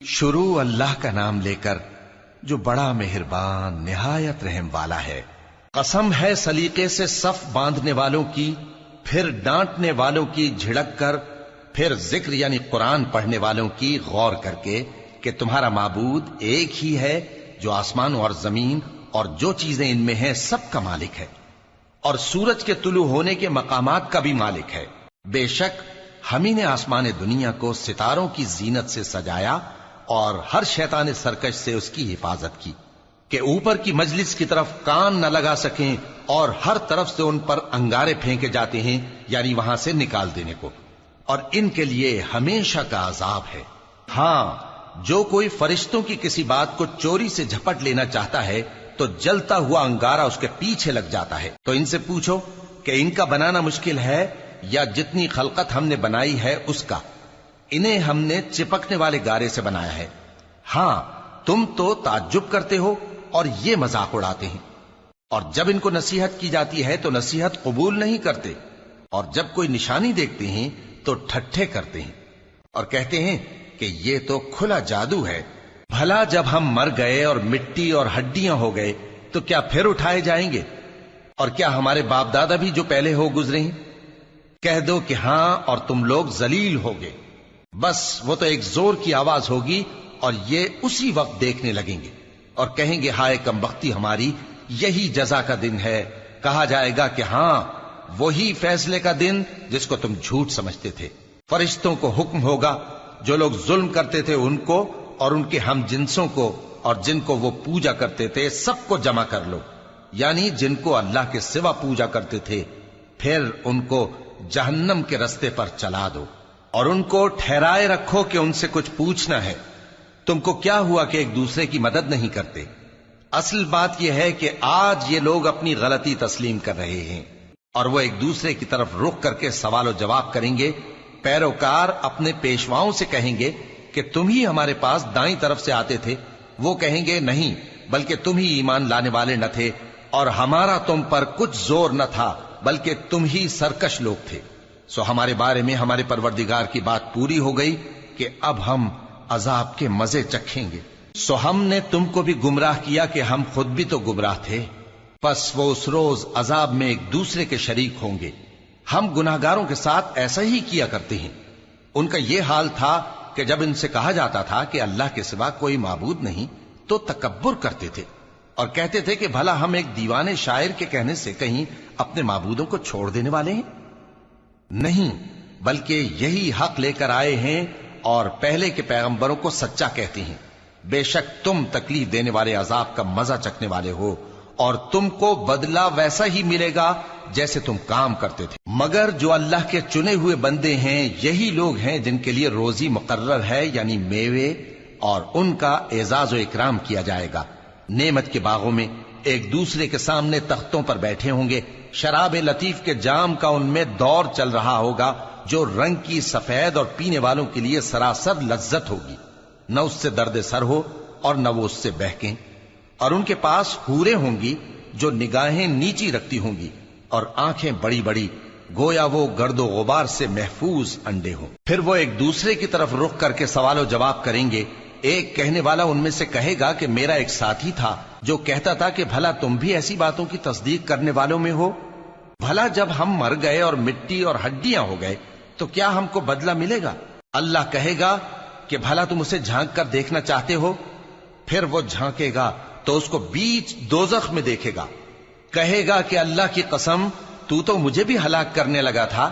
شروع اللہ کا نام لے کر جو بڑا مہربان نہایت رحم والا ہے۔ قسم ہے سلیقے سے صف باندھنے والوں کی، پھر ڈانٹنے والوں کی جھڑک کر، پھر ذکر یعنی قرآن پڑھنے والوں کی غور کر کے کہ تمہارا معبود ایک ہی ہے جو آسمان اور زمین اور جو چیزیں ان میں ہیں سب کا مالک ہے، اور سورج کے طلوع ہونے کے مقامات کا بھی مالک ہے۔ بے شک ہم ہی نے آسمان دنیا کو ستاروں کی زینت سے سجایا اور ہر شیطان سرکش سے اس کی حفاظت کی کہ اوپر کی مجلس کی طرف کان نہ لگا سکیں، اور ہر طرف سے ان پر انگارے پھینکے جاتے ہیں یعنی وہاں سے نکال دینے کو، اور ان کے لیے ہمیشہ کا عذاب ہے۔ ہاں، جو کوئی فرشتوں کی کسی بات کو چوری سے جھپٹ لینا چاہتا ہے تو جلتا ہوا انگارہ اس کے پیچھے لگ جاتا ہے۔ تو ان سے پوچھو کہ ان کا بنانا مشکل ہے یا جتنی خلقت ہم نے بنائی ہے اس کا؟ انہیں ہم نے چپکنے والے گارے سے بنایا ہے۔ ہاں، تم تو تعجب کرتے ہو اور یہ مذاق اڑاتے ہیں، اور جب ان کو نصیحت کی جاتی ہے تو نصیحت قبول نہیں کرتے، اور جب کوئی نشانی دیکھتے ہیں تو ٹھٹھے کرتے ہیں اور کہتے ہیں کہ یہ تو کھلا جادو ہے۔ بھلا جب ہم مر گئے اور مٹی اور ہڈیاں ہو گئے تو کیا پھر اٹھائے جائیں گے؟ اور کیا ہمارے باپ دادا بھی جو پہلے ہو گزرے ہیں؟ کہہ دو کہ ہاں، اور تم لوگ ذلیل ہوگے۔ بس وہ تو ایک زور کی آواز ہوگی اور یہ اسی وقت دیکھنے لگیں گے اور کہیں گے ہائے کمبختی ہماری، یہی جزا کا دن ہے۔ کہا جائے گا کہ ہاں، وہی فیصلے کا دن جس کو تم جھوٹ سمجھتے تھے۔ فرشتوں کو حکم ہوگا جو لوگ ظلم کرتے تھے ان کو اور ان کے ہم جنسوں کو اور جن کو وہ پوجا کرتے تھے سب کو جمع کر لو، یعنی جن کو اللہ کے سوا پوجا کرتے تھے، پھر ان کو جہنم کے رستے پر چلا دو اور ان کو ٹھہرائے رکھو کہ ان سے کچھ پوچھنا ہے۔ تم کو کیا ہوا کہ ایک دوسرے کی مدد نہیں کرتے؟ اصل بات یہ ہے کہ آج یہ لوگ اپنی غلطی تسلیم کر رہے ہیں اور وہ ایک دوسرے کی طرف رخ کر کے سوال و جواب کریں گے۔ پیروکار اپنے پیشواؤں سے کہیں گے کہ تم ہی ہمارے پاس دائیں طرف سے آتے تھے۔ وہ کہیں گے نہیں، بلکہ تم ہی ایمان لانے والے نہ تھے، اور ہمارا تم پر کچھ زور نہ تھا، بلکہ تم ہی سرکش لوگ تھے۔ سو ہمارے بارے میں ہمارے پروردگار کی بات پوری ہو گئی کہ اب ہم عذاب کے مزے چکھیں گے۔ سو ہم نے تم کو بھی گمراہ کیا کہ ہم خود بھی تو گمراہ تھے، پس وہ اس روز عذاب میں ایک دوسرے کے شریک ہوں گے۔ ہم گناہگاروں کے ساتھ ایسا ہی کیا کرتے ہیں۔ ان کا یہ حال تھا کہ جب ان سے کہا جاتا تھا کہ اللہ کے سوا کوئی معبود نہیں تو تکبر کرتے تھے اور کہتے تھے کہ بھلا ہم ایک دیوانے شاعر کے کہنے سے کہیں اپنے معبودوں کو چھوڑ دینے والے ہیں؟ نہیں، بلکہ یہی حق لے کر آئے ہیں اور پہلے کے پیغمبروں کو سچا کہتے ہیں۔ بے شک تم تکلیف دینے والے عذاب کا مزہ چکھنے والے ہو، اور تم کو بدلہ ویسا ہی ملے گا جیسے تم کام کرتے تھے۔ مگر جو اللہ کے چنے ہوئے بندے ہیں یہی لوگ ہیں جن کے لیے روزی مقرر ہے، یعنی میوے، اور ان کا اعزاز و اکرام کیا جائے گا۔ نعمت کے باغوں میں ایک دوسرے کے سامنے تختوں پر بیٹھے ہوں گے، شراب لطیف کے جام کا ان میں دور چل رہا ہوگا جو رنگ کی سفید اور پینے والوں کے لیے سراسر لذت ہوگی، نہ اس سے درد سر ہو اور نہ وہ اس سے بہکیں۔ اور ان کے پاس حوریں ہوں گی جو نگاہیں نیچی رکھتی ہوں گی اور آنکھیں بڑی بڑی، گویا وہ گرد و غبار سے محفوظ انڈے ہوں۔ پھر وہ ایک دوسرے کی طرف رخ کر کے سوال و جواب کریں گے۔ ایک کہنے والا ان میں سے کہے گا کہ میرا ایک ساتھی تھا جو کہتا تھا کہ بھلا تم بھی ایسی باتوں کی تصدیق کرنے والوں میں ہو؟ بھلا جب ہم مر گئے اور مٹی اور ہڈیاں ہو گئے تو کیا ہم کو بدلہ ملے گا؟ اللہ کہے گا کہ بھلا تم اسے جھانک کر دیکھنا چاہتے ہو؟ پھر وہ جھانکے گا تو اس کو بیچ دوزخ میں دیکھے گا، کہے گا کہ اللہ کی قسم تو مجھے بھی ہلاک کرنے لگا تھا،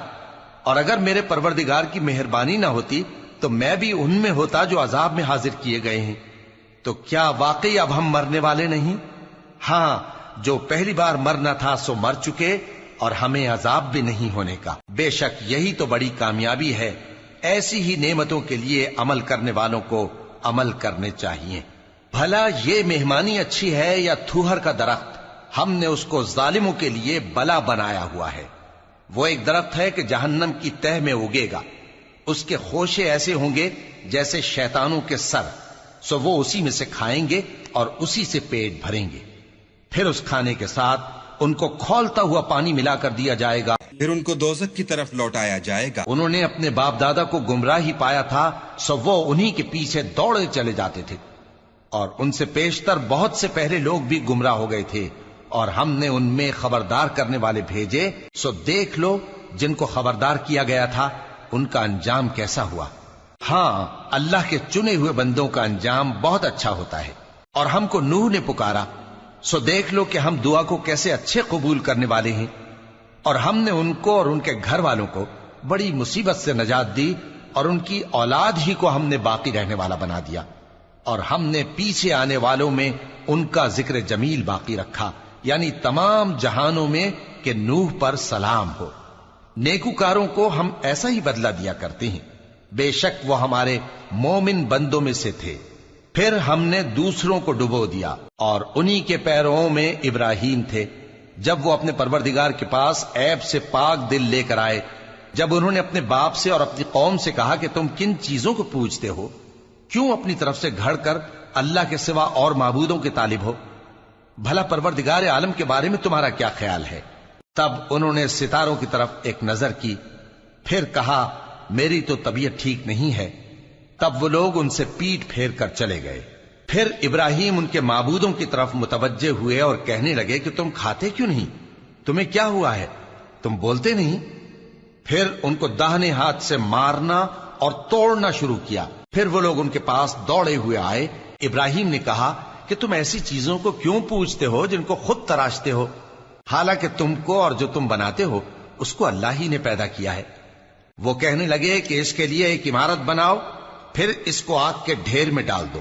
اور اگر میرے پروردگار کی مہربانی نہ ہوتی تو میں بھی ان میں ہوتا جو عذاب میں حاضر کیے گئے ہیں۔ تو کیا واقعی اب ہم مرنے والے نہیں؟ ہاں، جو پہلی بار مرنا تھا سو مر چکے، اور ہمیں عذاب بھی نہیں ہونے کا۔ بے شک یہی تو بڑی کامیابی ہے۔ ایسی ہی نعمتوں کے لیے عمل کرنے والوں کو عمل کرنے چاہیے۔ بھلا یہ مہمانی اچھی ہے یا تھوہر کا درخت؟ ہم نے اس کو ظالموں کے لیے بلا بنایا ہوا ہے۔ وہ ایک درخت ہے کہ جہنم کی تہ میں اگے گا، اس کے خوشے ایسے ہوں گے جیسے شیطانوں کے سر، سو وہ اسی میں سے کھائیں گے اور اسی سے پیٹ بھریں گے۔ پھر اس کھانے کے ساتھ ان کو کھولتا ہوا پانی ملا کر دیا جائے گا، پھر ان کو دوزخ کی طرف لوٹایا جائے گا۔ انہوں نے اپنے باپ دادا کو گمراہی پایا تھا، سو وہ انہی کے پیچھے دوڑے چلے جاتے تھے، اور ان سے پیشتر بہت سے پہلے لوگ بھی گمراہ ہو گئے تھے، اور ہم نے ان میں خبردار کرنے والے بھیجے، سو دیکھ لو جن کو خبردار کیا گیا تھا ان کا انجام کیسا ہوا۔ ہاں، اللہ کے چنے ہوئے بندوں کا انجام بہت اچھا ہوتا ہے۔ اور ہم کو نوح نے پکارا، سو دیکھ لو کہ ہم دعا کو کیسے اچھے قبول کرنے والے ہیں، اور ہم نے ان کو اور ان کے گھر والوں کو بڑی مصیبت سے نجات دی، اور ان کی اولاد ہی کو ہم نے باقی رہنے والا بنا دیا، اور ہم نے پیچھے آنے والوں میں ان کا ذکر جمیل باقی رکھا، یعنی تمام جہانوں میں کہ نوح پر سلام ہو۔ نیکوکاروں کو ہم ایسا ہی بدلہ دیا کرتے ہیں، بے شک وہ ہمارے مومن بندوں میں سے تھے۔ پھر ہم نے دوسروں کو ڈبو دیا، اور انہی کے پیروں میں ابراہیم تھے، جب وہ اپنے پروردگار کے پاس عیب سے پاک دل لے کر آئے، جب انہوں نے اپنے باپ سے اور اپنی قوم سے کہا کہ تم کن چیزوں کو پوجتے ہو، کیوں اپنی طرف سے گھڑ کر اللہ کے سوا اور معبودوں کے طالب ہو؟ بھلا پروردگار عالم کے بارے میں تمہارا کیا خیال ہے؟ تب انہوں نے ستاروں کی طرف ایک نظر کی، پھر کہا میری تو طبیعت ٹھیک نہیں ہے۔ تب وہ لوگ ان سے پیٹ پھیر کر چلے گئے۔ پھر ابراہیم ان کے معبودوں کی طرف متوجہ ہوئے اور کہنے لگے کہ تم کھاتے کیوں نہیں؟ تمہیں کیا ہوا ہے؟ تم بولتے نہیں؟ پھر ان کو داہنے ہاتھ سے مارنا اور توڑنا شروع کیا۔ پھر وہ لوگ ان کے پاس دوڑے ہوئے آئے۔ ابراہیم نے کہا کہ تم ایسی چیزوں کو کیوں پوجتے ہو جن کو خود تراشتے ہو، حالانکہ تم کو اور جو تم بناتے ہو اس کو اللہ ہی نے پیدا کیا ہے۔ وہ کہنے لگے کہ اس کے لیے ایک عمارت بناؤ، پھر اس کو آگ کے ڈھیر میں ڈال دو۔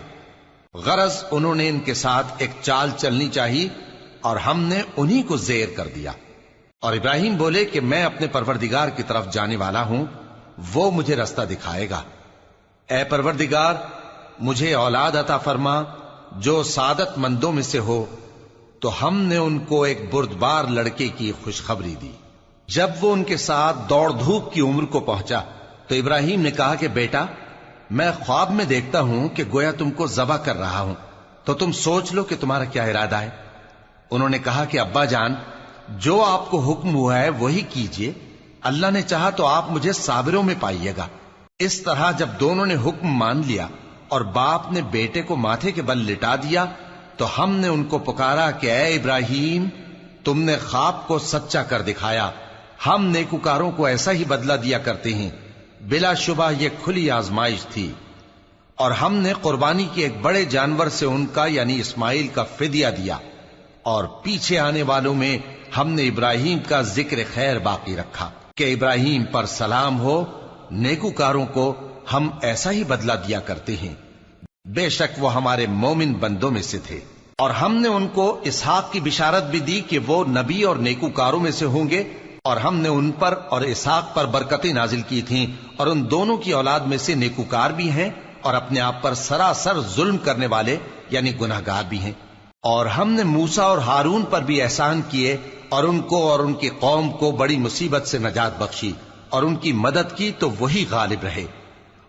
غرض انہوں نے ان کے ساتھ ایک چال چلنی چاہی، اور ہم نے انہی کو زیر کر دیا۔ اور ابراہیم بولے کہ میں اپنے پروردگار کی طرف جانے والا ہوں، وہ مجھے رستہ دکھائے گا۔ اے پروردگار، مجھے اولاد عطا فرما جو سعادت مندوں میں سے ہو۔ تو ہم نے ان کو ایک بردبار لڑکے کی خوشخبری دی۔ جب وہ ان کے ساتھ دوڑ دھوپ کی عمر کو پہنچا تو ابراہیم نے کہا کہ بیٹا، میں خواب میں دیکھتا ہوں کہ گویا تم کو ذبح کر رہا ہوں، تو تم سوچ لو کہ تمہارا کیا ارادہ ہے۔ انہوں نے کہا کہ ابا جان، جو آپ کو حکم ہوا ہے وہی کیجئے، اللہ نے چاہا تو آپ مجھے صابروں میں پائیے گا۔ اس طرح جب دونوں نے حکم مان لیا اور باپ نے بیٹے کو ماتھے کے بل لٹا دیا، تو ہم نے ان کو پکارا کہ اے ابراہیم، تم نے خواب کو سچا کر دکھایا، ہم نیکوکاروں کو ایسا ہی بدلہ دیا کرتے ہیں۔ بلا شبہ یہ کھلی آزمائش تھی، اور ہم نے قربانی کی ایک بڑے جانور سے ان کا یعنی اسماعیل کا فدیہ دیا، اور پیچھے آنے والوں میں ہم نے ابراہیم کا ذکر خیر باقی رکھا کہ ابراہیم پر سلام ہو۔ نیکوکاروں کو ہم ایسا ہی بدلہ دیا کرتے ہیں، بے شک وہ ہمارے مومن بندوں میں سے تھے۔ اور ہم نے ان کو اسحاق کی بشارت بھی دی کہ وہ نبی اور نیکوکاروں میں سے ہوں گے، اور ہم نے ان پر اور اسحاق پر برکتیں نازل کی تھیں، اور ان دونوں کی اولاد میں سے نیکوکار بھی ہیں اور اپنے آپ پر سراسر ظلم کرنے والے یعنی گناہگار بھی ہیں۔ اور ہم نے موسیٰ اور ہارون پر بھی احسان کیے، اور ان کو اور ان کی قوم کو بڑی مصیبت سے نجات بخشی، اور ان کی مدد کی تو وہی غالب رہے۔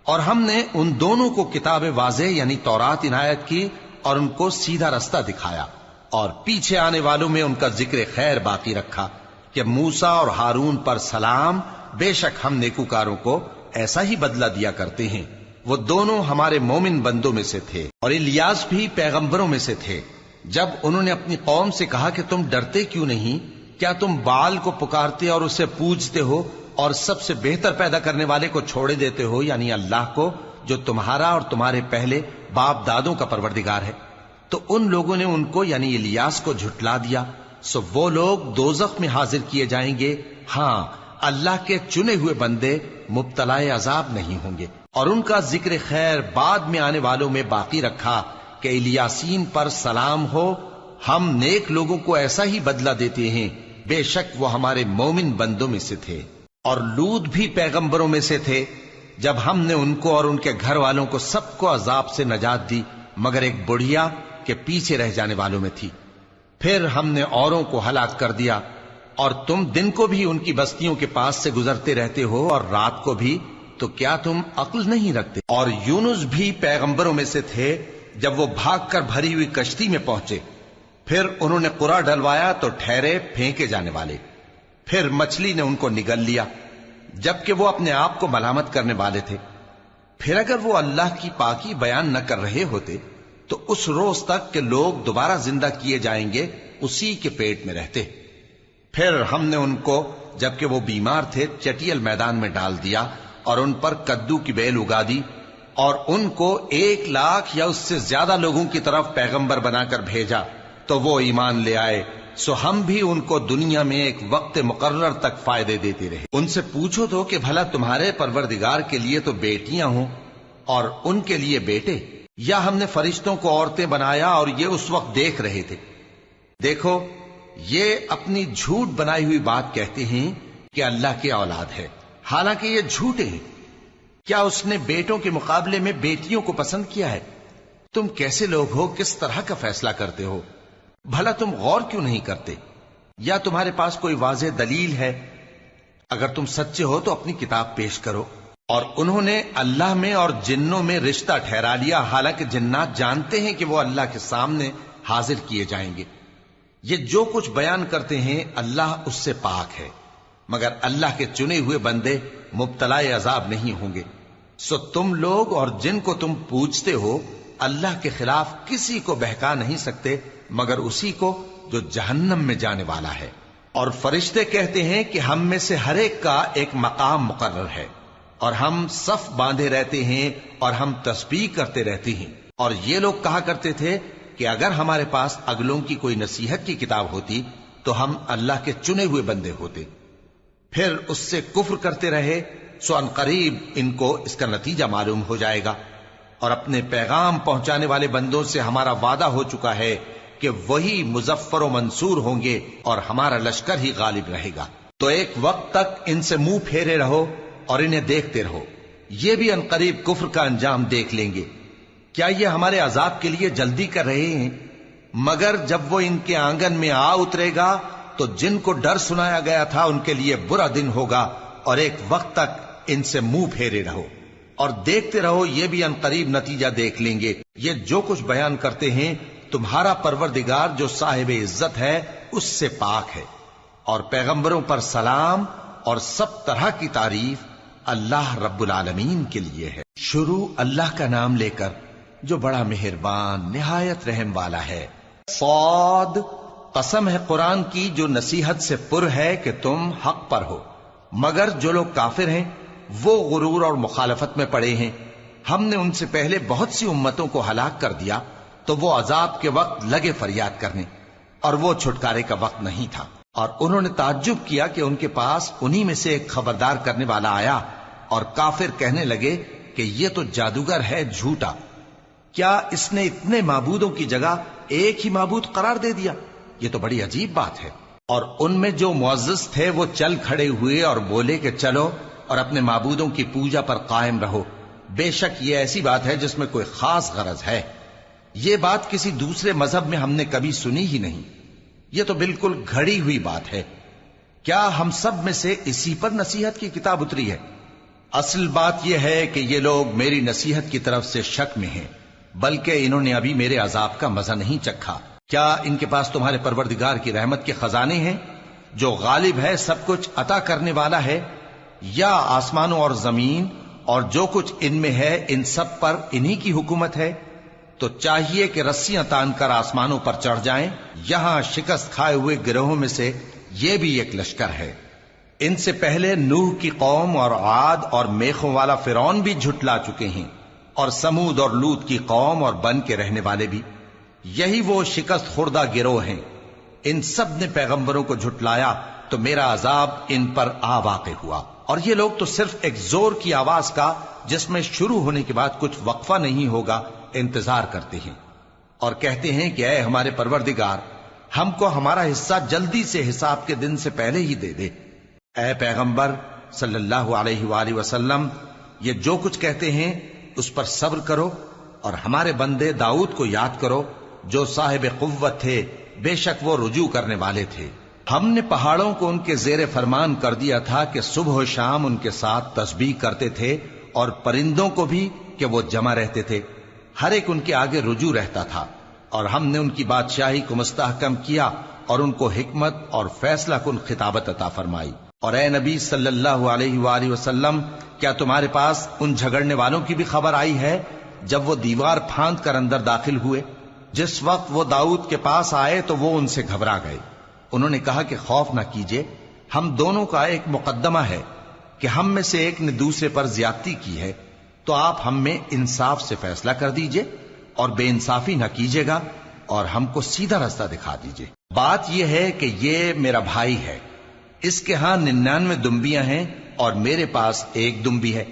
اور ہم نے ان دونوں کو کتاب واضح یعنی تورات عنایت کی، اور ان کو سیدھا رستہ دکھایا، اور پیچھے آنے والوں میں ان کا ذکر خیر باقی رکھا کہ موسیٰ اور ہارون پر سلام، بے شک ہم نیکوکاروں کو ایسا ہی بدلہ دیا کرتے ہیں۔ وہ دونوں ہمارے مومن بندوں میں سے تھے، اور الیاس بھی پیغمبروں میں سے تھے۔ جب انہوں نے اپنی قوم سے کہا کہ تم ڈرتے کیوں نہیں؟ کیا تم بال کو پکارتے اور اسے پوجتے ہو، اور سب سے بہتر پیدا کرنے والے کو چھوڑے دیتے ہو یعنی اللہ کو، جو تمہارا اور تمہارے پہلے باپ دادوں کا پروردگار ہے؟ تو ان لوگوں نے ان کو یعنی الیاس کو جھٹلا دیا، سو وہ لوگ دوزخ میں حاضر کیے جائیں گے۔ ہاں، اللہ کے چنے ہوئے بندے مبتلا عذاب نہیں ہوں گے۔ اور ان کا ذکر خیر بعد میں آنے والوں میں باقی رکھا کہ الیاسین پر سلام ہو، ہم نیک لوگوں کو ایسا ہی بدلہ دیتے ہیں، بے شک وہ ہمارے مومن بندوں میں سے تھے۔ اور لوط بھی پیغمبروں میں سے تھے، جب ہم نے ان کو اور ان کے گھر والوں کو سب کو عذاب سے نجات دی، مگر ایک بڑھیا کے پیچھے رہ جانے والوں میں تھی۔ پھر ہم نے اوروں کو ہلاک کر دیا، اور تم دن کو بھی ان کی بستیوں کے پاس سے گزرتے رہتے ہو اور رات کو بھی، تو کیا تم عقل نہیں رکھتے؟ اور یونس بھی پیغمبروں میں سے تھے، جب وہ بھاگ کر بھری ہوئی کشتی میں پہنچے، پھر انہوں نے قرا ڈلوایا تو ٹھہرے پھینکے جانے والے. پھر مچھلی نے ان کو نگل لیا جبکہ وہ اپنے آپ کو ملامت کرنے والے تھے. پھر اگر وہ اللہ کی پاکی بیان نہ کر رہے ہوتے تو اس روز تک کہ لوگ دوبارہ زندہ کیے جائیں گے اسی کے پیٹ میں رہتے. پھر ہم نے ان کو جبکہ وہ بیمار تھے چٹیل میدان میں ڈال دیا اور ان پر کدو کی بیل اگا دی اور ان کو 1,00,000 یا اس سے زیادہ لوگوں کی طرف پیغمبر بنا کر بھیجا تو وہ ایمان لے آئے. سو ہم بھی ان کو دنیا میں ایک وقت مقرر تک فائدے دیتے رہے. ان سے پوچھو تو کہ بھلا تمہارے پروردگار کے لیے تو بیٹیاں ہوں اور ان کے لیے بیٹے، یا ہم نے فرشتوں کو عورتیں بنایا اور یہ اس وقت دیکھ رہے تھے؟ دیکھو یہ اپنی جھوٹ بنائی ہوئی بات کہتے ہیں کہ اللہ کی اولاد ہے، حالانکہ یہ جھوٹے ہیں. کیا اس نے بیٹوں کے مقابلے میں بیٹیوں کو پسند کیا ہے؟ تم کیسے لوگ ہو، کس طرح کا فیصلہ کرتے ہو؟ بھلا تم غور کیوں نہیں کرتے؟ یا تمہارے پاس کوئی واضح دلیل ہے؟ اگر تم سچے ہو تو اپنی کتاب پیش کرو. اور انہوں نے اللہ میں اور جنوں میں رشتہ ٹھہرا لیا، حالانکہ جنات جانتے ہیں کہ وہ اللہ کے سامنے حاضر کیے جائیں گے. یہ جو کچھ بیان کرتے ہیں اللہ اس سے پاک ہے، مگر اللہ کے چنے ہوئے بندے مبتلا عذاب نہیں ہوں گے. سو تم لوگ اور جن کو تم پوجتے ہو اللہ کے خلاف کسی کو بہکا نہیں سکتے مگر اسی کو جو جہنم میں جانے والا ہے. اور فرشتے کہتے ہیں کہ ہم میں سے ہر ایک کا ایک مقام مقرر ہے اور ہم صف باندھے رہتے ہیں اور ہم تسبیح کرتے رہتے ہیں. اور یہ لوگ کہا کرتے تھے کہ اگر ہمارے پاس اگلوں کی کوئی نصیحت کی کتاب ہوتی تو ہم اللہ کے چنے ہوئے بندے ہوتے. پھر اس سے کفر کرتے رہے، سو ان قریب ان کو اس کا نتیجہ معلوم ہو جائے گا. اور اپنے پیغام پہنچانے والے بندوں سے ہمارا وعدہ ہو چکا ہے کہ وہی مظفر و منصور ہوں گے اور ہمارا لشکر ہی غالب رہے گا. تو ایک وقت تک ان سے منہ پھیرے رہو اور انہیں دیکھتے رہو، یہ بھی ان قریب کفر کا انجام دیکھ لیں گے. کیا یہ ہمارے عذاب کے لیے جلدی کر رہے ہیں؟ مگر جب وہ ان کے آنگن میں آ اترے گا تو جن کو ڈر سنایا گیا تھا ان کے لیے برا دن ہوگا. اور ایک وقت تک ان سے منہ پھیرے رہو اور دیکھتے رہو، یہ بھی ان قریب نتیجہ دیکھ لیں گے. یہ جو کچھ بیان کرتے ہیں تمہارا پروردگار جو صاحب عزت ہے اس سے پاک ہے. اور پیغمبروں پر سلام اور سب طرح کی تعریف اللہ رب العالمین کے لیے ہے. شروع اللہ کا نام لے کر جو بڑا مہربان نہایت رحم والا ہے. صاد، قسم ہے قرآن کی جو نصیحت سے پر ہے کہ تم حق پر ہو، مگر جو لوگ کافر ہیں وہ غرور اور مخالفت میں پڑے ہیں. ہم نے ان سے پہلے بہت سی امتوں کو ہلاک کر دیا تو وہ عذاب کے وقت لگے فریاد کرنے اور وہ چھٹکارے کا وقت نہیں تھا. اور انہوں نے تعجب کیا کہ ان کے پاس انہی میں سے ایک خبردار کرنے والا آیا اور کافر کہنے لگے کہ یہ تو جادوگر ہے جھوٹا. کیا اس نے اتنے معبودوں کی جگہ ایک ہی معبود قرار دے دیا؟ یہ تو بڑی عجیب بات ہے. اور ان میں جو معزز تھے وہ چل کھڑے ہوئے اور بولے کہ چلو اور اپنے معبودوں کی پوجا پر قائم رہو. بے شک یہ ایسی بات ہے جس میں کوئی خاص غرض ہے. یہ بات کسی دوسرے مذہب میں ہم نے کبھی سنی ہی نہیں. یہ تو بالکل گھڑی ہوئی بات ہے. کیا ہم سب میں سے اسی پر نصیحت کی کتاب اتری ہے؟ اصل بات یہ ہے کہ یہ لوگ میری نصیحت کی طرف سے شک میں ہیں، بلکہ انہوں نے ابھی میرے عذاب کا مزہ نہیں چکھا. کیا ان کے پاس تمہارے پروردگار کی رحمت کے خزانے ہیں جو غالب ہے، سب کچھ عطا کرنے والا ہے؟ یا آسمانوں اور زمین اور جو کچھ ان میں ہے ان سب پر انہی کی حکومت ہے؟ تو چاہیے کہ رسیاں تان کر آسمانوں پر چڑھ جائیں. یہاں شکست کھائے ہوئے گروہوں میں سے یہ بھی ایک لشکر ہے. ان سے پہلے نوح کی قوم اور عاد اور میخوں والا فرعون بھی جھٹلا چکے ہیں، اور سمود اور لوط کی قوم اور بن کے رہنے والے بھی. یہی وہ شکست خوردہ گروہ ہیں. ان سب نے پیغمبروں کو جھٹلایا تو میرا عذاب ان پر آ واقع ہوا. اور یہ لوگ تو صرف ایک زور کی آواز کا جس میں شروع ہونے کے بعد کچھ وقفہ نہیں ہوگا انتظار کرتے ہیں، اور کہتے ہیں کہ اے ہمارے پروردگار، ہم کو ہمارا حصہ جلدی سے حساب کے دن سے پہلے ہی دے دے. اے پیغمبر صلی اللہ علیہ وآلہ وسلم، یہ جو کچھ کہتے ہیں اس پر صبر کرو، اور ہمارے بندے داؤد کو یاد کرو جو صاحب قوت تھے، بے شک وہ رجوع کرنے والے تھے. ہم نے پہاڑوں کو ان کے زیر فرمان کر دیا تھا کہ صبح و شام ان کے ساتھ تسبیح کرتے تھے، اور پرندوں کو بھی کہ وہ جمع رہتے تھے، ہر ایک ان کے آگے رجوع رہتا تھا. اور ہم نے ان کی بادشاہی کو مستحکم کیا اور ان کو حکمت اور فیصلہ کن خطابت عطا فرمائی۔ اور اے نبی صلی اللہ علیہ وآلہ وسلم، کیا تمہارے پاس ان جھگڑنے والوں کی بھی خبر آئی ہے جب وہ دیوار پھاند کر اندر داخل ہوئے؟ جس وقت وہ داؤد کے پاس آئے تو وہ ان سے گھبرا گئے۔ انہوں نے کہا کہ خوف نہ کیجیے، ہم دونوں کا ایک مقدمہ ہے کہ ہم میں سے ایک نے دوسرے پر زیادتی کی ہے، تو آپ ہم میں انصاف سے فیصلہ کر دیجئے اور بے انصافی نہ کیجیے گا اور ہم کو سیدھا راستہ دکھا دیجئے۔ بات یہ ہے کہ یہ میرا بھائی ہے، اس کے ہاں 99 دمبیاں ہیں اور میرے پاس ایک دمبی ہے۔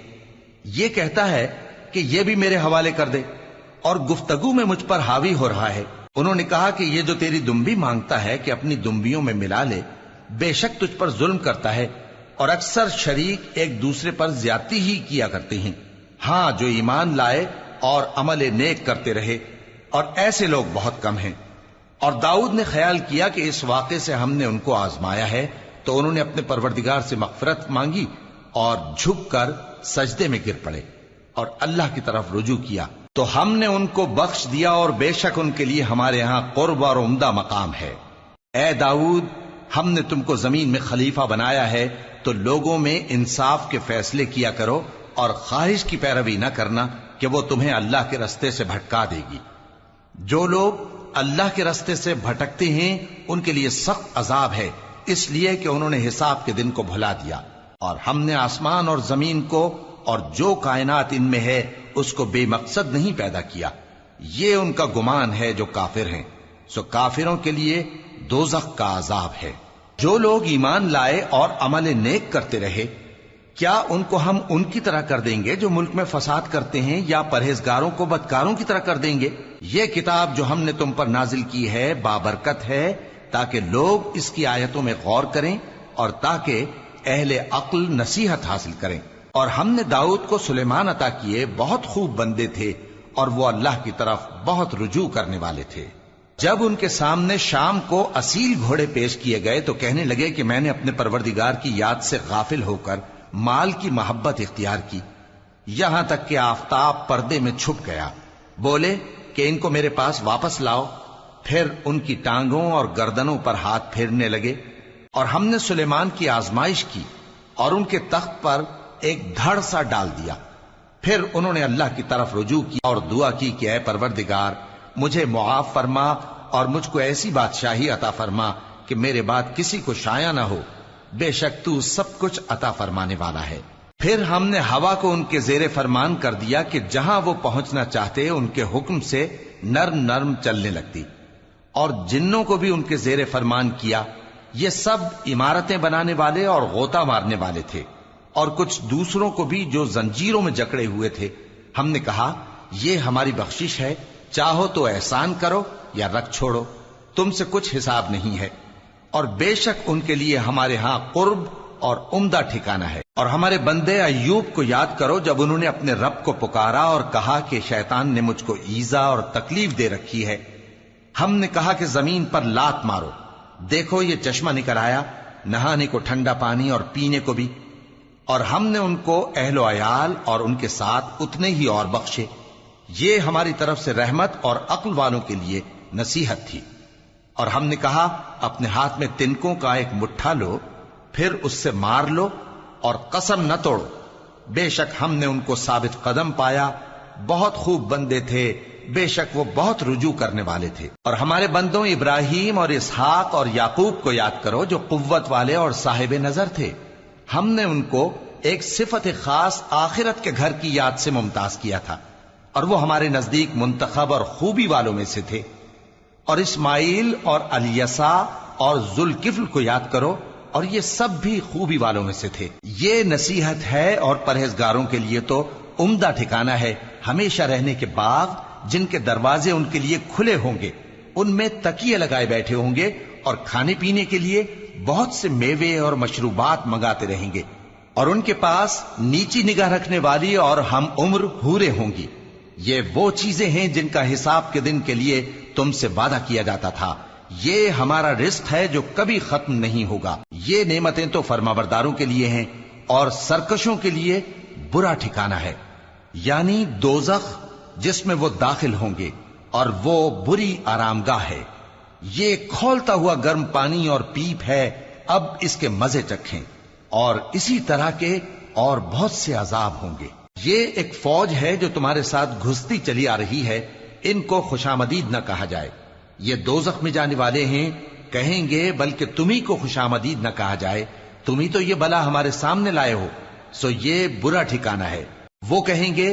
یہ کہتا ہے کہ یہ بھی میرے حوالے کر دے اور گفتگو میں مجھ پر حاوی ہو رہا ہے۔ انہوں نے کہا کہ یہ جو تیری دمبی مانگتا ہے کہ اپنی دمبیوں میں ملا لے، بے شک تجھ پر ظلم کرتا ہے، اور اکثر شریک ایک دوسرے پر زیادتی ہی کیا کرتے ہیں۔ ہاں، جو ایمان لائے اور عمل نیک کرتے رہے، اور ایسے لوگ بہت کم ہیں۔ اور داؤد نے خیال کیا کہ اس واقعے سے ہم نے ان کو آزمایا ہے، تو انہوں نے اپنے پروردگار سے مغفرت مانگی اور جھک کر سجدے میں گر پڑے اور اللہ کی طرف رجوع کیا، تو ہم نے ان کو بخش دیا، اور بے شک ان کے لیے ہمارے ہاں قرب اور عمدہ مقام ہے۔ اے داؤد، ہم نے تم کو زمین میں خلیفہ بنایا ہے، تو لوگوں میں انصاف کے فیصلے کیا کرو اور خواہش کی پیروی نہ کرنا کہ وہ تمہیں اللہ کے رستے سے بھٹکا دے گی۔ جو لوگ اللہ کے رستے سے بھٹکتے ہیں ان کے لیے سخت عذاب ہے، اس لیے کہ انہوں نے حساب کے دن کو بھلا دیا۔ اور ہم نے آسمان اور زمین کو اور جو کائنات ان میں ہے اس کو بے مقصد نہیں پیدا کیا۔ یہ ان کا گمان ہے جو کافر ہیں، سو کافروں کے لیے دوزخ کا عذاب ہے۔ جو لوگ ایمان لائے اور عمل نیک کرتے رہے، کیا ان کو ہم ان کی طرح کر دیں گے جو ملک میں فساد کرتے ہیں، یا پرہیزگاروں کو بدکاروں کی طرح کر دیں گے؟ یہ کتاب جو ہم نے تم پر نازل کی ہے بابرکت ہے، تاکہ لوگ اس کی آیتوں میں غور کریں اور تاکہ اہل عقل نصیحت حاصل کریں۔ اور ہم نے داؤد کو سلیمان عطا کیے، بہت خوب بندے تھے اور وہ اللہ کی طرف بہت رجوع کرنے والے تھے۔ جب ان کے سامنے شام کو اصیل گھوڑے پیش کیے گئے تو کہنے لگے کہ میں نے اپنے پروردگار کی یاد سے غافل ہو کر مال کی محبت اختیار کی، یہاں تک کہ آفتاب پردے میں چھپ گیا۔ بولے کہ ان کو میرے پاس واپس لاؤ۔ پھر ان کی ٹانگوں اور گردنوں پر ہاتھ پھیرنے لگے، اور ہم نے سلیمان کی آزمائش کی اور ان کے تخت پر ایک دھڑ سا ڈال دیا۔ پھر انہوں نے اللہ کی طرف رجوع کی اور دعا کی کہ اے پروردگار، مجھے معاف فرما اور مجھ کو ایسی بادشاہی عطا فرما کہ میرے بعد کسی کو شایع نہ ہو، بے شک تو سب کچھ عطا فرمانے والا ہے۔ پھر ہم نے ہوا کو ان کے زیر فرمان کر دیا کہ جہاں وہ پہنچنا چاہتے ان کے حکم سے نرم نرم چلنے لگتی، اور جنوں کو بھی ان کے زیر فرمان کیا۔ یہ سب عمارتیں بنانے والے اور غوطہ مارنے والے تھے، اور کچھ دوسروں کو بھی جو زنجیروں میں جکڑے ہوئے تھے۔ ہم نے کہا یہ ہماری بخشش ہے، چاہو تو احسان کرو یا رکھ چھوڑو، تم سے کچھ حساب نہیں ہے، اور بے شک ان کے لیے ہمارے ہاں قرب اور عمدہ ٹھکانہ ہے۔ اور ہمارے بندے ایوب کو یاد کرو جب انہوں نے اپنے رب کو پکارا اور کہا کہ شیطان نے مجھ کو ایذا اور تکلیف دے رکھی ہے۔ ہم نے کہا کہ زمین پر لات مارو، دیکھو یہ چشمہ نکل آیا، نہانے کو ٹھنڈا پانی اور پینے کو بھی، اور ہم نے ان کو اہل و عیال اور ان کے ساتھ اتنے ہی اور بخشے۔ یہ ہماری طرف سے رحمت اور عقل والوں کے لیے نصیحت تھی۔ اور ہم نے کہا اپنے ہاتھ میں تنکوں کا ایک مٹھا لو، پھر اس سے مار لو اور قسم نہ توڑو، بے شک ہم نے ان کو ثابت قدم پایا، بہت خوب بندے تھے، بے شک وہ بہت رجوع کرنے والے تھے۔ اور ہمارے بندوں ابراہیم اور اسحاق اور یعقوب کو یاد کرو جو قوت والے اور صاحب نظر تھے۔ ہم نے ان کو ایک صفت خاص آخرت کے گھر کی یاد سے ممتاز کیا تھا، اور وہ ہمارے نزدیک منتخب اور خوبی والوں میں سے تھے۔ اور اسماعیل اور الیسع اور ذوالکفل کو یاد کرو، اور یہ سب بھی خوبی والوں میں سے تھے۔ یہ نصیحت ہے اور پرہیزگاروں کے لیے تو عمدہ ٹھکانہ ہے، ہمیشہ رہنے کے باغ جن کے دروازے ان کے لیے کھلے ہوں گے، ان میں تکیے لگائے بیٹھے ہوں گے، اور کھانے پینے کے لیے بہت سے میوے اور مشروبات منگاتے رہیں گے، اور ان کے پاس نیچی نگاہ رکھنے والی اور ہم عمر حوریں ہوں گی۔ یہ وہ چیزیں ہیں جن کا حساب کے دن کے لیے تم سے وعدہ کیا جاتا تھا، یہ ہمارا رزق ہے جو کبھی ختم نہیں ہوگا۔ یہ نعمتیں تو فرمانبرداروں کے لیے ہیں، اور سرکشوں کے لیے برا ٹھکانہ ہے، یعنی دوزخ جس میں وہ داخل ہوں گے۔ اور وہ بری آرامگاہ ہے۔ یہ کھولتا ہوا گرم پانی اور پیپ ہے، اب اس کے مزے چکھیں، اور اسی طرح کے اور بہت سے عذاب ہوں گے۔ یہ ایک فوج ہے جو تمہارے ساتھ گھستی چلی آ رہی ہے، ان کو خوشامدید نہ کہا جائے۔ یہ دوزخ میں جانے والے ہیں، کہیں گے بلکہ تمہیں کو خوشامدید نہ کہا جائے، تمہیں تو یہ بلا ہمارے سامنے لائے ہو، سو یہ برا ٹھکانہ ہے۔ وہ کہیں گے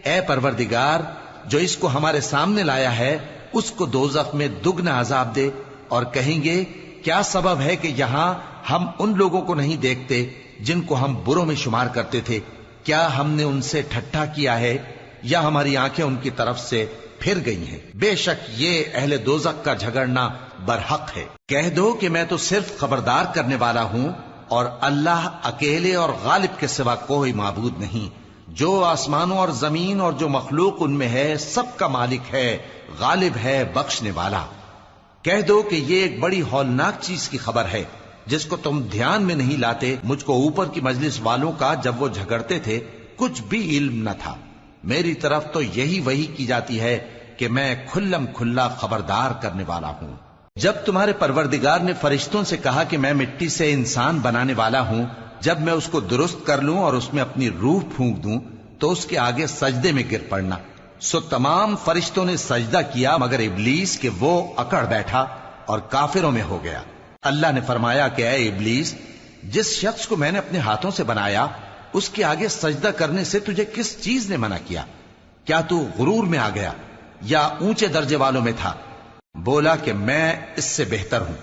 اے پروردگار، جو اس کو ہمارے سامنے لایا ہے اس کو دوزخ میں دگنا عذاب دے، اور کہیں گے کیا سبب ہے کہ یہاں ہم ان لوگوں کو نہیں دیکھتے جن کو ہم بروں میں شمار کرتے تھے؟ کیا ہم نے ان سے ٹھٹھا کیا ہے یا ہماری آنکھیں ان کی طرف سے پھر گئی ہیں؟ بے شک یہ اہل دوزخ کا جھگڑنا برحق ہے۔ کہہ دو کہ میں تو صرف خبردار کرنے والا ہوں، اور اللہ اکیلے اور غالب کے سوا کوئی معبود نہیں۔ جو آسمانوں اور زمین اور جو مخلوق ان میں ہے سب کا مالک ہے، غالب ہے، بخشنے والا۔ کہہ دو کہ یہ ایک بڑی ہولناک چیز کی خبر ہے جس کو تم دھیان میں نہیں لاتے۔ مجھ کو اوپر کی مجلس والوں کا جب وہ جھگڑتے تھے کچھ بھی علم نہ تھا، میری طرف تو یہی وحی کی جاتی ہے کہ میں کھلم کھلا خبردار کرنے والا ہوں۔ جب تمہارے پروردگار نے فرشتوں سے کہا کہ میں مٹی سے انسان بنانے والا ہوں، جب میں اس کو درست کر لوں اور اس میں اپنی روح پھونک دوں تو اس کے آگے سجدے میں گر پڑنا۔ سو تمام فرشتوں نے سجدہ کیا مگر ابلیس کہ وہ اکڑ بیٹھا اور کافروں میں ہو گیا۔ اللہ نے فرمایا کہ اے ابلیس، جس شخص کو میں نے اپنے ہاتھوں سے بنایا اس کے آگے سجدہ کرنے سے تجھے کس چیز نے منع کیا؟ کیا تو غرور میں آ گیا یا اونچے درجے والوں میں تھا؟ بولا کہ میں اس سے بہتر ہوں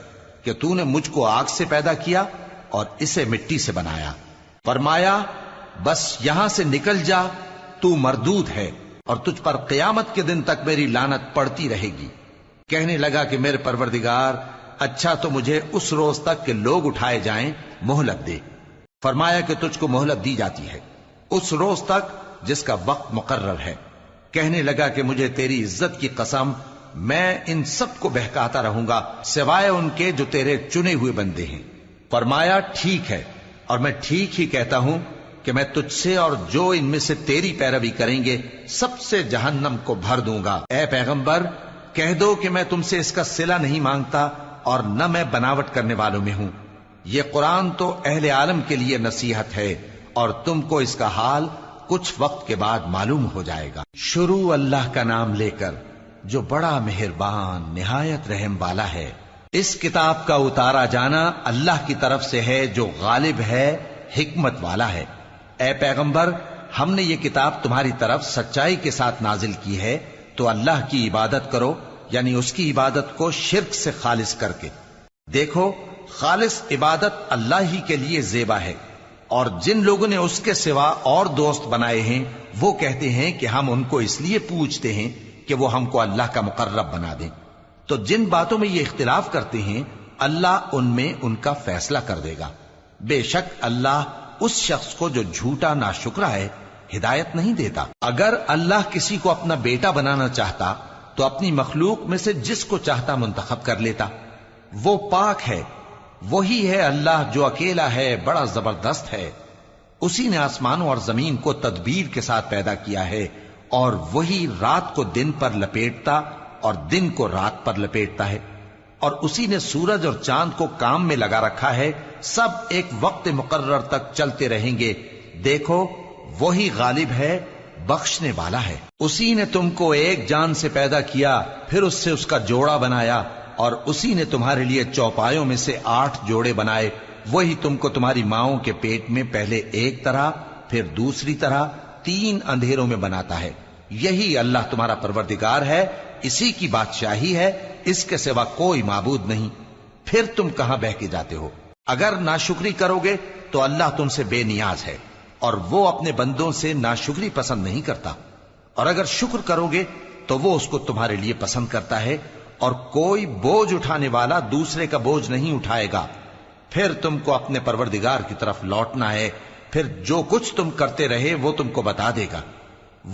کہ تو نے مجھ کو آگ سے پیدا کیا اور اسے مٹی سے بنایا۔ فرمایا بس یہاں سے نکل جا، تو مردود ہے اور تجھ پر قیامت کے دن تک میری لعنت پڑتی رہے گی۔ کہنے لگا کہ میرے پروردگار، اچھا تو مجھے اس روز تک کہ لوگ اٹھائے جائیں مہلت دے۔ فرمایا کہ تجھ کو مہلت دی جاتی ہے اس روز تک جس کا وقت مقرر ہے۔ کہنے لگا کہ مجھے تیری عزت کی قسم، میں ان سب کو بہکاتا رہوں گا سوائے ان کے جو تیرے چنے ہوئے بندے ہیں۔ فرمایا ٹھیک ہے، اور میں ٹھیک ہی کہتا ہوں کہ میں تجھ سے اور جو ان میں سے تیری پیروی کریں گے سب سے جہنم کو بھر دوں گا۔ اے پیغمبر، کہہ دو کہ میں تم سے اس کا صلہ نہیں مانگتا اور نہ میں بناوٹ کرنے والوں میں ہوں۔ یہ قرآن تو اہل عالم کے لیے نصیحت ہے اور تم کو اس کا حال کچھ وقت کے بعد معلوم ہو جائے گا۔ شروع اللہ کا نام لے کر جو بڑا مہربان نہایت رحم والا ہے۔ اس کتاب کا اتارا جانا اللہ کی طرف سے ہے جو غالب ہے، حکمت والا ہے۔ اے پیغمبر، ہم نے یہ کتاب تمہاری طرف سچائی کے ساتھ نازل کی ہے، تو اللہ کی عبادت کرو، یعنی اس کی عبادت کو شرک سے خالص کر کے۔ دیکھو، خالص عبادت اللہ ہی کے لیے زیبا ہے، اور جن لوگوں نے اس کے سوا اور دوست بنائے ہیں وہ کہتے ہیں کہ ہم ان کو اس لیے پوچھتے ہیں کہ وہ ہم کو اللہ کا مقرب بنا دیں۔ تو جن باتوں میں یہ اختلاف کرتے ہیں اللہ ان میں ان کا فیصلہ کر دے گا۔ بے شک اللہ اس شخص کو جو جھوٹا ناشکرا ہے ہدایت نہیں دیتا۔ اگر اللہ کسی کو اپنا بیٹا بنانا چاہتا تو اپنی مخلوق میں سے جس کو چاہتا منتخب کر لیتا۔ وہ پاک ہے، وہی ہے اللہ جو اکیلا ہے، بڑا زبردست ہے۔ اسی نے آسمانوں اور زمین کو تدبیر کے ساتھ پیدا کیا ہے، اور وہی رات کو دن پر لپیٹتا اور دن کو رات پر لپیٹتا ہے، اور اسی نے سورج اور چاند کو کام میں لگا رکھا ہے، سب ایک وقت مقرر تک چلتے رہیں گے۔ دیکھو، وہی غالب ہے، بخشنے والا ہے۔ اسی نے تم کو ایک جان سے پیدا کیا، پھر اس سے اس کا جوڑا بنایا، اور اسی نے تمہارے لیے چوپایوں میں سے 8 جوڑے بنائے۔ وہی تم کو تمہاری ماؤں کے پیٹ میں پہلے ایک طرح پھر دوسری طرح 3 اندھیروں میں بناتا ہے۔ یہی اللہ تمہارا پروردگار ہے، اسی کی بادشاہی ہے، اس کے سوا کوئی معبود نہیں۔ پھر تم کہاں بہ کے جاتے ہو؟ اگر ناشکری کرو گے تو اللہ تم سے بے نیاز ہے، اور وہ اپنے بندوں سے ناشکری پسند نہیں کرتا، اور اگر شکر کرو گے تو وہ اس کو تمہارے لیے پسند کرتا ہے، اور کوئی بوجھ اٹھانے والا دوسرے کا بوجھ نہیں اٹھائے گا۔ پھر تم کو اپنے پروردگار کی طرف لوٹنا ہے، پھر جو کچھ تم کرتے رہے وہ تم کو بتا دے گا۔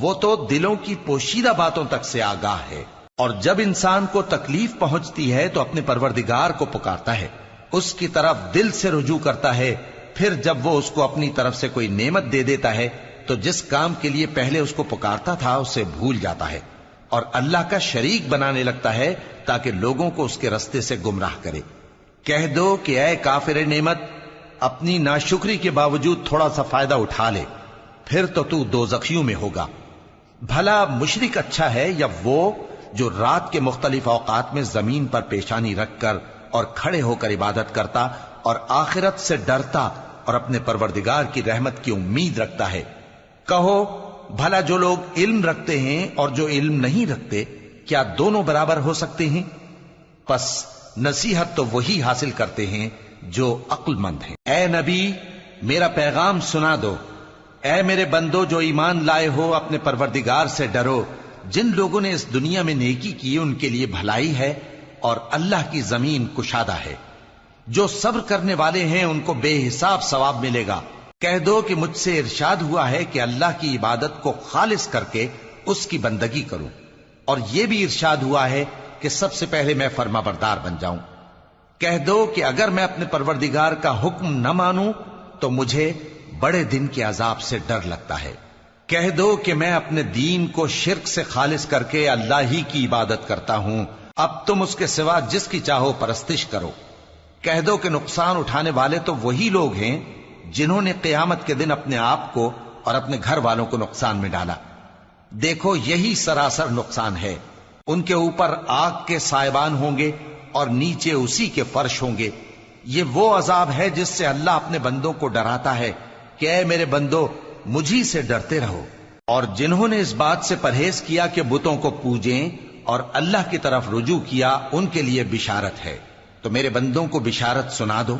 وہ تو دلوں کی پوشیدہ باتوں تک سے آگاہ ہے۔ اور جب انسان کو تکلیف پہنچتی ہے تو اپنے پروردگار کو پکارتا ہے، اس کی طرف دل سے رجوع کرتا ہے، پھر جب وہ اس کو اپنی طرف سے کوئی نعمت دے دیتا ہے تو جس کام کے لیے پہلے اس کو پکارتا تھا اسے بھول جاتا ہے، اور اللہ کا شریک بنانے لگتا ہے تاکہ لوگوں کو اس کے رستے سے گمراہ کرے۔ کہہ دو کہ اے کافر نعمت، اپنی ناشکری کے باوجود تھوڑا سا فائدہ اٹھا لے، پھر تو دوزخیوں میں ہوگا۔ بھلا مشرک اچھا ہے یا وہ جو رات کے مختلف اوقات میں زمین پر پیشانی رکھ کر اور کھڑے ہو کر عبادت کرتا اور آخرت سے ڈرتا اور اپنے پروردگار کی رحمت کی امید رکھتا ہے۔ کہو بھلا جو لوگ علم رکھتے ہیں اور جو علم نہیں رکھتے، کیا دونوں برابر ہو سکتے ہیں؟ پس نصیحت تو وہی حاصل کرتے ہیں جو عقل مند ہیں۔ اے نبی، میرا پیغام سنا دو۔ اے میرے بندو جو ایمان لائے ہو، اپنے پروردگار سے ڈرو۔ جن لوگوں نے اس دنیا میں نیکی کی ان کے لیے بھلائی ہے اور اللہ کی زمین کشادہ ہے۔ جو صبر کرنے والے ہیں ان کو بے حساب ثواب ملے گا۔ کہہ دو کہ مجھ سے ارشاد ہوا ہے کہ اللہ کی عبادت کو خالص کر کے اس کی بندگی کروں، اور یہ بھی ارشاد ہوا ہے کہ سب سے پہلے میں فرما بردار بن جاؤں۔ کہہ دو کہ اگر میں اپنے پروردگار کا حکم نہ مانوں تو مجھے بڑے دن کے عذاب سے ڈر لگتا ہے۔ کہہ دو کہ میں اپنے دین کو شرک سے خالص کر کے اللہ ہی کی عبادت کرتا ہوں، اب تم اس کے سوا جس کی چاہو پرستش کرو۔ کہہ دو کہ نقصان اٹھانے والے تو وہی لوگ ہیں جنہوں نے قیامت کے دن اپنے آپ کو اور اپنے گھر والوں کو نقصان میں ڈالا۔ دیکھو یہی سراسر نقصان ہے۔ ان کے اوپر آگ کے سائبان ہوں گے اور نیچے اسی کے فرش ہوں گے۔ یہ وہ عذاب ہے جس سے اللہ اپنے بندوں کو ڈراتا ہے کہ اے میرے بندو، مجھی سے ڈرتے رہو۔ اور جنہوں نے اس بات سے پرہیز کیا کہ بتوں کو پوجیں اور اللہ کی طرف رجوع کیا، ان کے لیے بشارت ہے۔ تو میرے بندوں کو بشارت سنا دو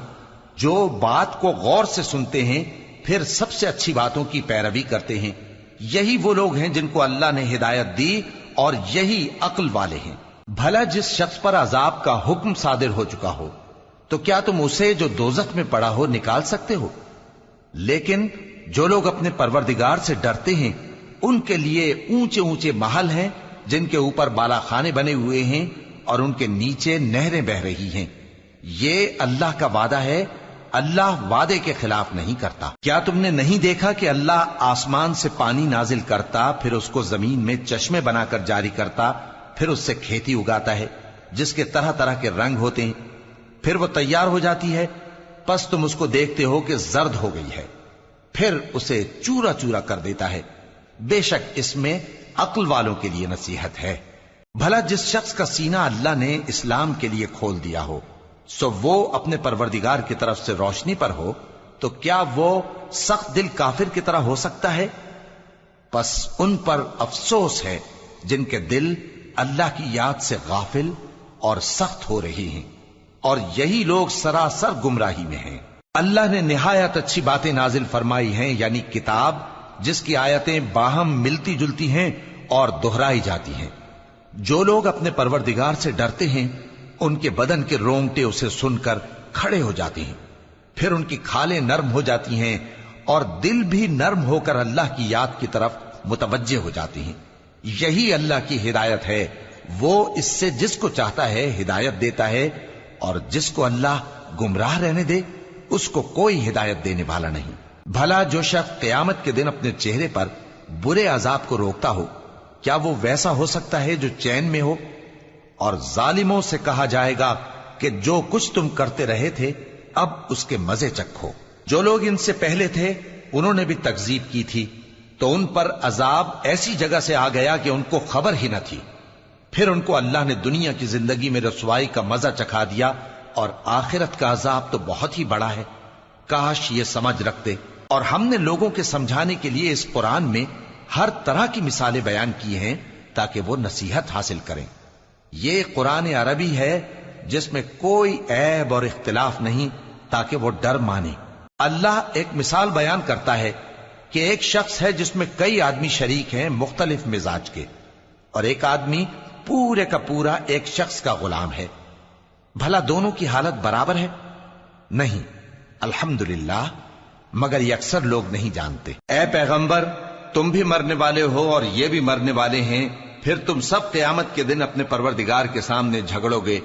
جو بات کو غور سے سنتے ہیں، پھر سب سے اچھی باتوں کی پیروی کرتے ہیں۔ یہی وہ لوگ ہیں جن کو اللہ نے ہدایت دی اور یہی عقل والے ہیں۔ بھلا جس شخص پر عذاب کا حکم صادر ہو چکا ہو، تو کیا تم اسے جو دوزخ میں پڑا ہو نکال سکتے ہو؟ لیکن جو لوگ اپنے پروردگار سے ڈرتے ہیں ان کے لیے اونچے اونچے محل ہیں جن کے اوپر بالا خانے بنے ہوئے ہیں اور ان کے نیچے نہریں بہ رہی ہیں۔ یہ اللہ کا وعدہ ہے، اللہ وعدے کے خلاف نہیں کرتا۔ کیا تم نے نہیں دیکھا کہ اللہ آسمان سے پانی نازل کرتا، پھر اس کو زمین میں چشمے بنا کر جاری کرتا، پھر اس سے کھیتی اگاتا ہے جس کے طرح طرح کے رنگ ہوتے ہیں، پھر وہ تیار ہو جاتی ہے، پس تم اس کو دیکھتے ہو کہ زرد ہو گئی ہے، پھر اسے چورا چورا کر دیتا ہے۔ بے شک اس میں عقل والوں کے لیے نصیحت ہے۔ بھلا جس شخص کا سینہ اللہ نے اسلام کے لیے کھول دیا ہو، سو وہ اپنے پروردگار کی طرف سے روشنی پر ہو، تو کیا وہ سخت دل کافر کی طرح ہو سکتا ہے؟ پس ان پر افسوس ہے جن کے دل اللہ کی یاد سے غافل اور سخت ہو رہی ہیں، اور یہی لوگ سراسر گمراہی میں ہیں۔ اللہ نے نہایت اچھی باتیں نازل فرمائی ہیں، یعنی کتاب جس کی آیتیں باہم ملتی جلتی ہیں اور دہرائی جاتی ہیں۔ جو لوگ اپنے پروردگار سے ڈرتے ہیں ان کے بدن کے رونگٹے اسے سن کر کھڑے ہو جاتے ہیں، پھر ان کی کھالیں نرم ہو جاتی ہیں اور دل بھی نرم ہو کر اللہ کی یاد کی طرف متوجہ ہو جاتی ہیں۔ یہی اللہ کی ہدایت ہے، وہ اس سے جس کو چاہتا ہے ہدایت دیتا ہے، اور جس کو اللہ گمراہ رہنے دے اس کو کوئی ہدایت دینے والا نہیں۔ بھلا جو شخص قیامت کے دن اپنے چہرے پر برے عذاب کو روکتا ہو، کیا وہ ویسا ہو سکتا ہے جو چین میں ہو؟ اور ظالموں سے کہا جائے گا کہ جو کچھ تم کرتے رہے تھے اب اس کے مزے چکھو۔ جو لوگ ان سے پہلے تھے انہوں نے بھی تکذیب کی تھی، تو ان پر عذاب ایسی جگہ سے آ گیا کہ ان کو خبر ہی نہ تھی۔ پھر ان کو اللہ نے دنیا کی زندگی میں رسوائی کا مزہ چکھا دیا، اور آخرت کا عذاب تو بہت ہی بڑا ہے۔ کاش یہ سمجھ رکھتے۔ اور ہم نے لوگوں کے سمجھانے کے لیے اس قرآن میں ہر طرح کی مثالیں بیان کی ہیں تاکہ وہ نصیحت حاصل کریں۔ یہ قرآن عربی ہے جس میں کوئی عیب اور اختلاف نہیں، تاکہ وہ ڈر مانے۔ اللہ ایک مثال بیان کرتا ہے کہ ایک شخص ہے جس میں کئی آدمی شریک ہیں مختلف مزاج کے، اور ایک آدمی پورے کا پورا ایک شخص کا غلام ہے۔ بھلا دونوں کی حالت برابر ہے؟ نہیں، الحمدللہ، مگر یہ اکثر لوگ نہیں جانتے۔ اے پیغمبر، تم بھی مرنے والے ہو اور یہ بھی مرنے والے ہیں، پھر تم سب قیامت کے دن اپنے پروردگار کے سامنے جھگڑو گے۔